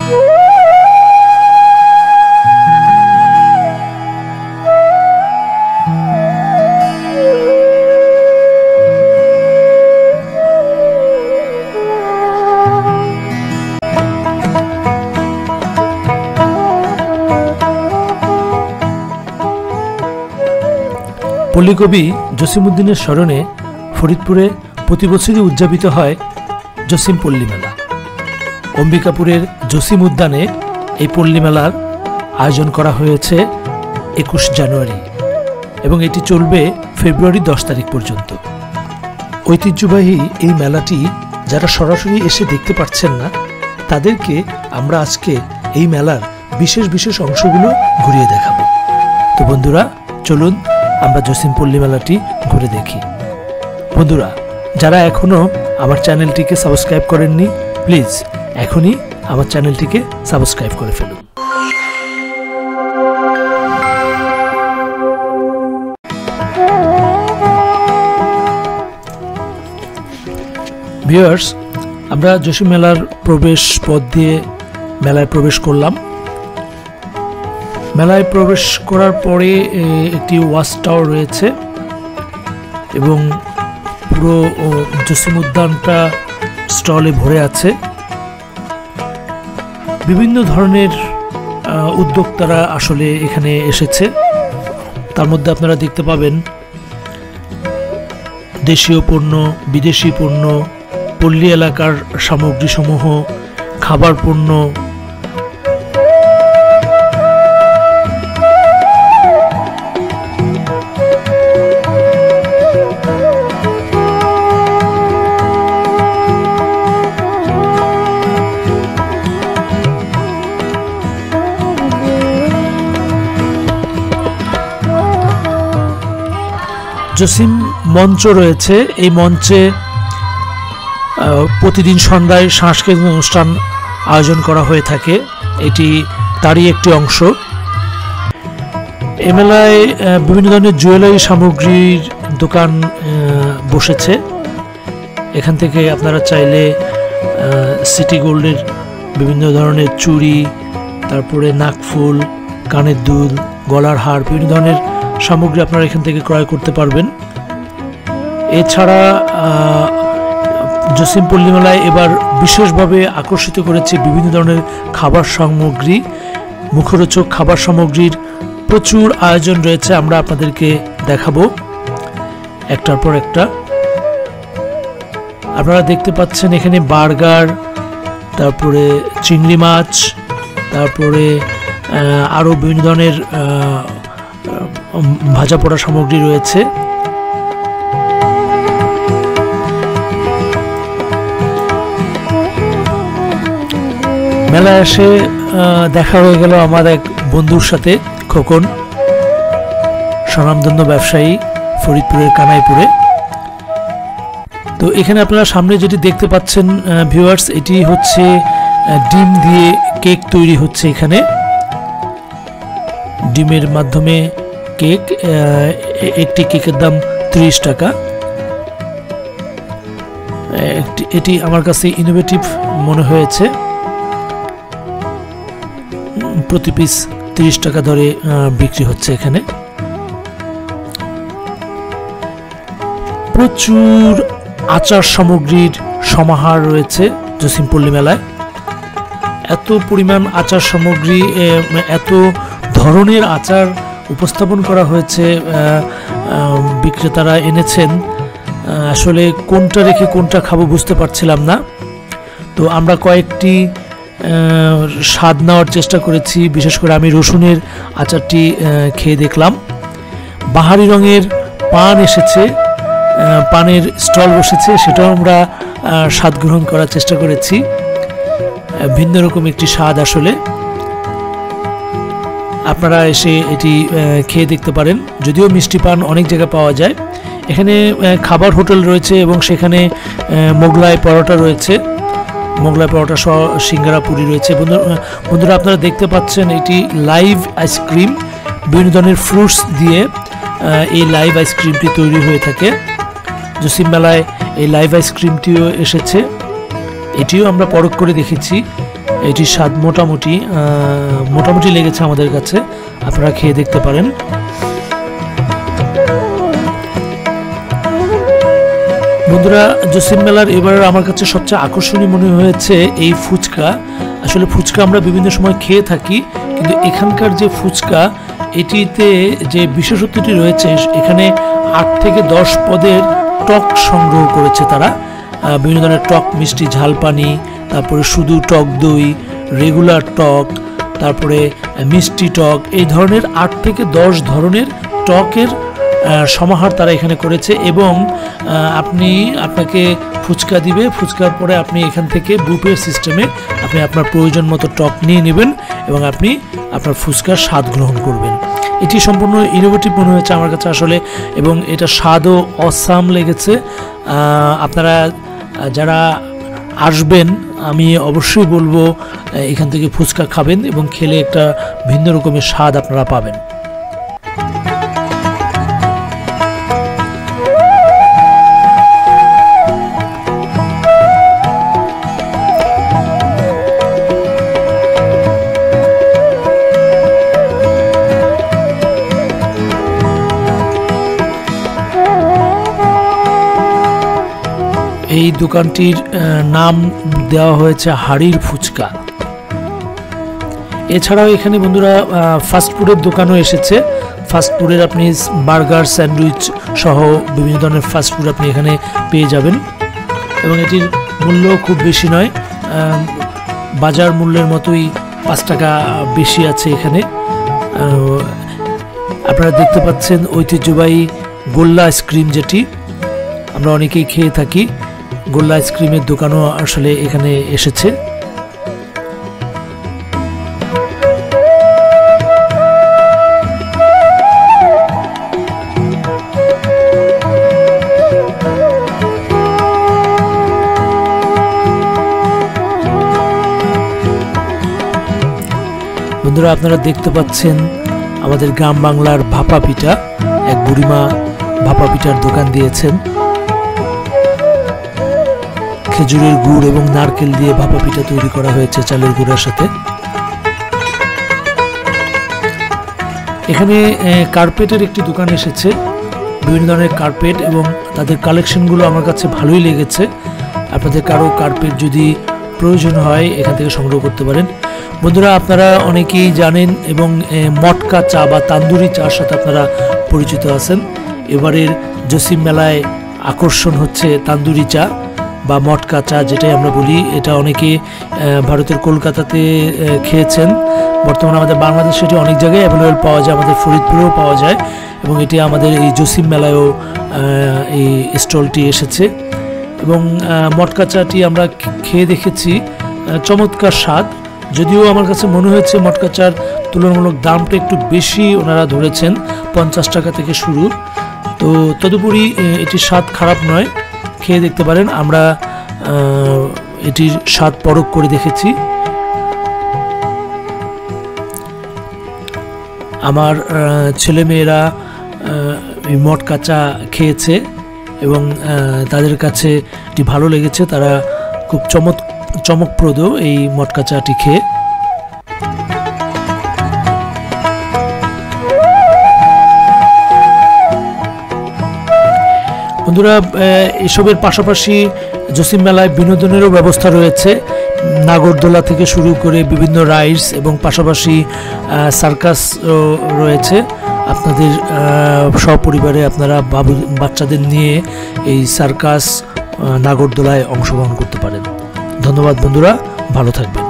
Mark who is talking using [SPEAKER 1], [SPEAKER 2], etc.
[SPEAKER 1] পল্লীকবি জসিমউদ্দিনের স্মরণে ফরিদপুরে প্রতি বছরই উদযাপিত হয় জসিম পল্লী মেলা। অম্বিকাপুরের জসিম উদ্যানে এই পল্লী মেলার আয়োজন করা হয়েছে 21 জানুয়ারি এবং এটি চলবে ফেব্রুয়ারি 10 তারিখ পর্যন্ত। ঐতিহ্যবাহী এই মেলাটি যারা সরাসরি এসে দেখতে পাচ্ছেন না, তাদেরকে আমরা আজকে এই মেলার বিশেষ বিশেষ অংশগুলো ঘুরিয়ে দেখাবো। তো বন্ধুরা, চলুন আমরা জসিম পল্লী মেলাটি ঘুরে দেখি। বন্ধুরা, যারা এখনো আমার চ্যানেলটিকে সাবস্ক্রাইব করেননি, প্লিজ এখনই আমার চ্যানেলটিকে সাবস্ক্রাইব করে ফেলুন। ভিউয়ার্স, আমরা জসিম মেলার প্রবেশ পথ দিয়ে মেলায় প্রবেশ করলাম। মেলায় প্রবেশ করার পরে একটি ওয়াচ টাওয়ার রয়েছে এবং পুরো জসিম উদ্যানটা স্টলে ভরে আছে। বিভিন্ন ধরনের উদ্যোক্তারা আসলে এখানে এসেছে। তার মধ্যে আপনারা দেখতে পাবেন দেশীয় পণ্য, বিদেশি পণ্য, পল্লী এলাকার সামগ্রীসমূহ, খাবার পণ্য, জসিম মঞ্চ রয়েছে। এই মঞ্চে প্রতিদিন সন্ধ্যায় সাংস্কৃতিক অনুষ্ঠান আয়োজন করা হয়ে থাকে, এটি তারই একটি অংশ। এ মেলায় বিভিন্ন ধরনের জুয়েলারি সামগ্রীর দোকান বসেছে। এখান থেকে আপনারা চাইলে সিটি গোল্ডের বিভিন্ন ধরনের চুড়ি, তারপরে নাকফুল, কানের দুল, গলার হার, বিভিন্ন ধরনের সামগ্রী আপনারা এখান থেকে ক্রয় করতে পারবেন। এছাড়া জসিম পল্লী মেলায় এবার বিশেষভাবে আকর্ষিত করেছে বিভিন্ন ধরনের খাবার সামগ্রী, মুখরোচক খাবার সামগ্রীর প্রচুর আয়োজন রয়েছে। আমরা আপনাদেরকে দেখাবো একটার পর একটা। আপনারা দেখতে পাচ্ছেন এখানে বার্গার, তারপরে চিংড়ি মাছ, তারপরে আরও বিভিন্ন ধরনের ভাজা পোড়া সামগ্রী রয়েছে। মেলায় এসে দেখা হয়ে গেল আমার এক বন্ধুর সাথে, খোকন, স্বনামধন্য ব্যবসায়ী ফরিদপুরের কানাইপুরে। তো এখানে আপনারা সামনে যেটি দেখতে পাচ্ছেন ভিউয়ার্স, এটি হচ্ছে ডিম দিয়ে কেক তৈরি হচ্ছে। এখানে ডিমের মাধ্যমে কেক, একটি কেকের দাম 30 টাকা। এটি আমার কাছে ইনোভেটিভ মনে হয়েছে। প্রতি পিস 30 টাকা ধরে বিক্রি হচ্ছে এখানে। প্রচুর আচার সামগ্রীর সমাহার রয়েছে জসিম পল্লী মেলায়। এত পরিমাণ আচার সামগ্রী, এত ধরনের আচার উপস্থাপন করা হয়েছে, বিক্রেতারা এনেছেন। আসলে কোনটা রেখে কোনটা খাবো বুঝতে পারছিলাম না। তো আমরা কয়েকটি স্বাদ নেওয়ার চেষ্টা করেছি। বিশেষ করে আমি রসুনের আচারটি খেয়ে দেখলাম। বাহারি রঙের পান এসেছে, পানের স্টল বসেছে, সেটাও আমরা স্বাদ গ্রহণ করার চেষ্টা করেছি। ভিন্ন রকম একটি স্বাদ আসলে। আপনারা এসে এটি খেয়ে দেখতে পারেন। যদিও মিষ্টি পান অনেক জায়গায় পাওয়া যায়, এখানে খাবার হোটেল রয়েছে এবং সেখানে মোগলাই পরোটা রয়েছে, মোগলাই পরোটা সহ সিঙ্গারা পুরি রয়েছে। বন্ধুরা, আপনারা দেখতে পাচ্ছেন এটি লাইভ আইসক্রিম। বিভিন্ন ধরনের ফ্রুটস দিয়ে এই লাইভ আইসক্রিমটি তৈরি হয়ে থাকে। জসিম মেলায় এই লাইভ আইসক্রিমটিও এসেছে, এটিও আমরা পরখ করে দেখেছি। এটির স্বাদ মোটামুটি লেগেছে আমাদের কাছে, আপনারা খেয়ে দেখতে পারেন। বন্ধুরা, জসিম মেলার এবার আমার কাছে সবচেয়ে আকর্ষণীয় মনে হয়েছে এই ফুচকা। আসলে ফুচকা আমরা বিভিন্ন সময় খেয়ে থাকি, কিন্তু এখানকার যে ফুচকা, এটিতে যে বিশেষত্বটি রয়েছে, এখানে 8 থেকে 10 পদের টক সংগ্রহ করেছে তারা। বিভিন্ন ধরনের টক মিষ্টি, ঝাল পানি, তারপরে শুধু টক দই, রেগুলার টক, তারপরে মিষ্টি টক, এই ধরনের 8 থেকে 10 ধরনের টকের সমাহার তারা এখানে করেছে। এবং আপনাকে ফুচকা দিবে, ফুচকার পরে আপনি এখান থেকে বুফের সিস্টেমে আপনি আপনার প্রয়োজন মতো টক নিয়ে নেবেন এবং আপনি আপনার ফুচকার স্বাদ গ্রহণ করবেন। এটি সম্পূর্ণ ইনোভেটিভ মনে হয়েছে আমার কাছে আসলে, এবং এটা স্বাদও অসাম লেগেছে। আপনারা যারা আসবেন, আমি অবশ্যই বলবো এখান থেকে ফুচকা খাবেন এবং খেলে একটা ভিন্ন রকমের স্বাদ আপনারা পাবেন। এই দোকানটির নাম দেওয়া হয়েছে হাড়ির ফুচকা। এছাড়াও এখানে বন্ধুরা ফাস্টফুডের দোকানও এসেছে। ফাস্টফুডের আপনি বার্গার, স্যান্ডউইচ সহ বিভিন্ন ধরনের ফাস্টফুড আপনি এখানে পেয়ে যাবেন, এবং এটির মূল্য খুব বেশি নয়, বাজার মূল্যের মতোই 5 টাকা বেশি আছে এখানে। আপনারা দেখতে পাচ্ছেন ঐতিহ্যবাহী গোল্লা আইসক্রিম, যেটি আমরা অনেকেই খেয়ে থাকি। গোল্লা আইসক্রিমের দোকানও আসলে এখানে এসেছে। বন্ধুরা, আপনারা দেখতে পাচ্ছেন আমাদের গ্রাম বাংলার ভাপা পিঠা। এক বুড়িমা ভাপা পিঠার দোকান দিয়েছেন। খেজুরের গুড় এবং নারকেল দিয়ে ভাপা পিঠা তৈরি করা হয়েছে চালের গুঁড়ার সাথে। এখানে কার্পেটের একটি দোকান এসেছে, বিভিন্ন ধরনের কার্পেট, এবং তাদের কালেকশনগুলো আমার কাছে ভালোই লেগেছে। আপনাদের কারো কার্পেট যদি প্রয়োজন হয় এখান থেকে সংগ্রহ করতে পারেন। বন্ধুরা, আপনারা অনেকেই জানেন এবং মটকা চা বা তান্দুরি চার সাথে আপনারা পরিচিত আছেন। এবারের জসিম মেলায় আকর্ষণ হচ্ছে তান্দুরি চা বা মটকা চা, যেটাই আমরা বলি। এটা অনেকে ভারতের কলকাতাতে খেয়েছেন। বর্তমানে আমাদের বাংলাদেশে এটি অনেক জায়গায় অ্যাভেলেবেল পাওয়া যায়, আমাদের ফরিদপুরেও পাওয়া যায়, এবং এটি আমাদের এই জসিম মেলায়ও এই স্টলটি এসেছে। এবং মটকা চাটি আমরা খেয়ে দেখেছি, চমৎকার স্বাদ। যদিও আমার কাছে মনে হয়েছে মটকা চার তুলনামূলক দামটা একটু বেশি ওনারা ধরেছেন, 50 টাকা থেকে শুরু। তো তদুপরি এটির স্বাদ খারাপ নয়, খেয়ে দেখতে পারেন। আমরা এটির স্বাদ পরখ করে দেখেছি। আমার ছেলেমেয়েরা এই মটকা চা খেয়েছে এবং তাদের কাছে এটি ভালো লেগেছে। তারা খুব চমকপ্রদ এই মটকা চাটি খেয়ে। বন্ধুরা, এসবের পাশাপাশি জসিম মেলায় বিনোদনেরও ব্যবস্থা রয়েছে। নাগরদোলা থেকে শুরু করে বিভিন্ন রাইডস এবং পাশাপাশি সার্কাস রয়েছে। আপনাদের সপরিবারে আপনারা বাচ্চাদের নিয়ে এই সার্কাস, নাগরদোলায় অংশগ্রহণ করতে পারেন। ধন্যবাদ বন্ধুরা, ভালো থাকবেন।